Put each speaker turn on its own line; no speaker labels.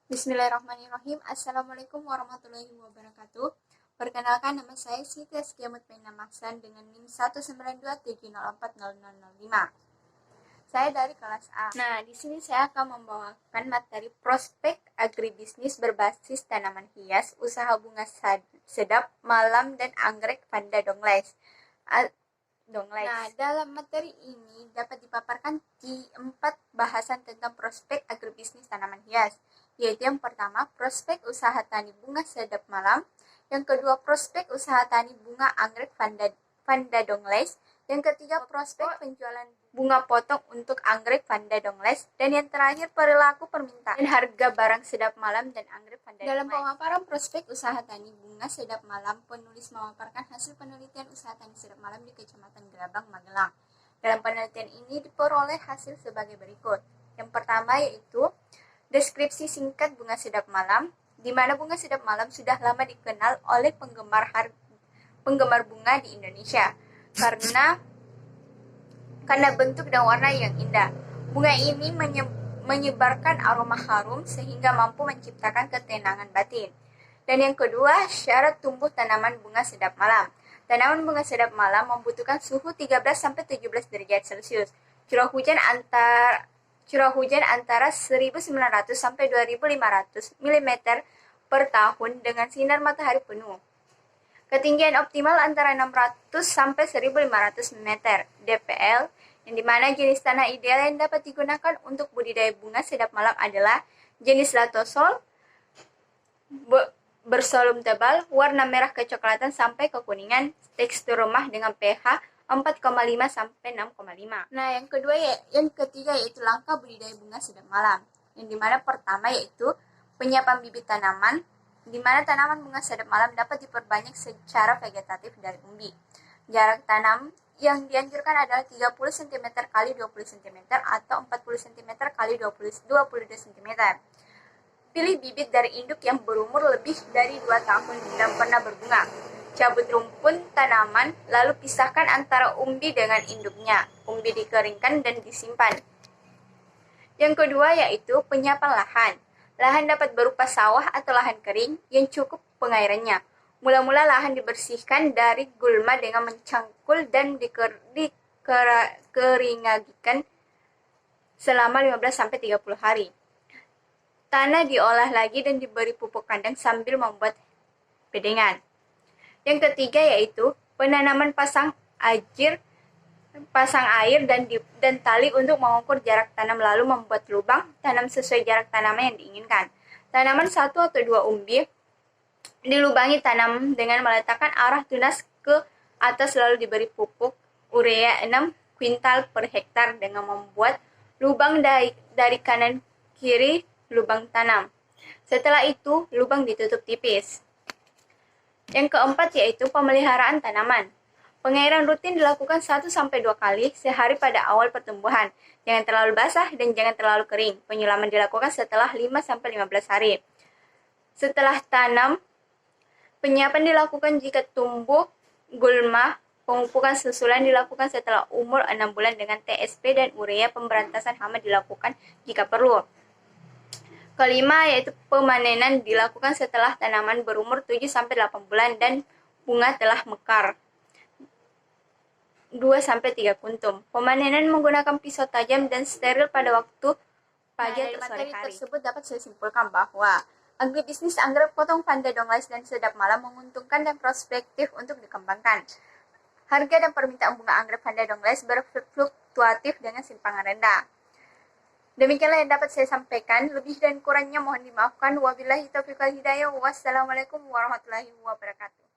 Bismillahirrahmanirrahim. Assalamualaikum warahmatullahi wabarakatuh. Perkenalkan, nama saya Siti Askia Mutmainah Mahsan dengan NIM 192704005. Saya dari kelas A. Nah, di sini saya akan membawakan materi prospek agribisnis berbasis tanaman hias, usaha bunga sedap, malam, dan anggrek Vanda Dongles. Nah, dalam materi ini dapat dipaparkan di 4 bahasan tentang prospek agribisnis tanaman hias, yaitu yang pertama, prospek usaha tani bunga sedap malam, yang kedua, prospek usaha tani bunga anggrek Vanda Dongles, yang ketiga, prospek penjualan bunga potong untuk anggrek Vanda Dongles, dan yang terakhir, perilaku permintaan dan harga barang sedap malam dan anggrek Vanda Dongles. Dalam pemaparan prospek usaha tani bunga sedap malam, penulis memaparkan hasil penelitian usaha tani sedap malam di Kecamatan Gelabang, Magelang. Dalam penelitian ini diperoleh hasil sebagai berikut. Yang pertama yaitu deskripsi singkat bunga sedap malam, di mana bunga sedap malam sudah lama dikenal oleh penggemar bunga di Indonesia karena bentuk dan warna yang indah. Bunga ini menyebarkan aroma harum sehingga mampu menciptakan ketenangan batin. Dan yang kedua, syarat tumbuh tanaman bunga sedap malam. Tanaman bunga sedap malam membutuhkan suhu 13-17 derajat Celcius. Curah hujan antara 1.900 sampai 2.500 mm per tahun dengan sinar matahari penuh. Ketinggian optimal antara 600 sampai 1.500 meter DPL, yang dimana jenis tanah ideal yang dapat digunakan untuk budidaya bunga sedap malam adalah jenis latosol, bersolum tebal, warna merah kecoklatan sampai kekuningan, tekstur remah dengan pH 4,5 sampai 6,5. Nah, yang ketiga yaitu langkah budidaya bunga sedap malam. Yang dimana pertama yaitu penyiapan bibit tanaman, di mana tanaman bunga sedap malam dapat diperbanyak secara vegetatif dari umbi. Jarak tanam yang dianjurkan adalah 30 cm x 20 cm atau 40 cm x 22 cm. Pilih bibit dari induk yang berumur lebih dari 2 tahun dan pernah berbunga. Cabut rumpun tanaman, lalu pisahkan antara umbi dengan induknya. Umbi dikeringkan dan disimpan. Yang kedua yaitu penyiapan lahan. Lahan dapat berupa sawah atau lahan kering yang cukup pengairannya. Mula-mula lahan dibersihkan dari gulma dengan mencangkul dan dikeringagikan selama 15-30 hari. Tanah diolah lagi dan diberi pupuk kandang sambil membuat bedengan. Yang ketiga yaitu penanaman pasang air dan tali untuk mengukur jarak tanam, lalu membuat lubang tanam sesuai jarak tanaman yang diinginkan. Tanaman 1 atau 2 umbi dilubangi tanam dengan meletakkan arah tunas ke atas, lalu diberi pupuk urea 6 kuintal per hektar dengan membuat lubang dari kanan kiri lubang tanam. Setelah itu, lubang ditutup tipis. Yang keempat yaitu pemeliharaan tanaman. Pengairan rutin dilakukan 1-2 kali sehari pada awal pertumbuhan. Jangan terlalu basah dan jangan terlalu kering. Penyiraman dilakukan setelah 5-15 hari. Setelah tanam, penyiapan dilakukan jika tumbuh gulma. Pemupukan susulan dilakukan setelah umur 6 bulan dengan TSP dan urea. Pemberantasan hama dilakukan jika perlu. Kelima yaitu pemanenan dilakukan setelah tanaman berumur 7-8 bulan dan bunga telah mekar 2-3 kuntum. Pemanenan menggunakan pisau tajam dan steril pada waktu pagi atau sore hari. Tersebut dapat saya simpulkan bahwa agribisnis anggrek potong Vanda Dongles dan sedap malam menguntungkan dan prospektif untuk dikembangkan. Harga dan permintaan bunga anggrek Vanda Dongles berfluktuatif dengan simpangan rendah. Demikianlah yang dapat saya sampaikan. Lebih dan kurangnya mohon dimaafkan. Wabillahi taufiq wal hidayah. Wassalamualaikum warahmatullahi wabarakatuh.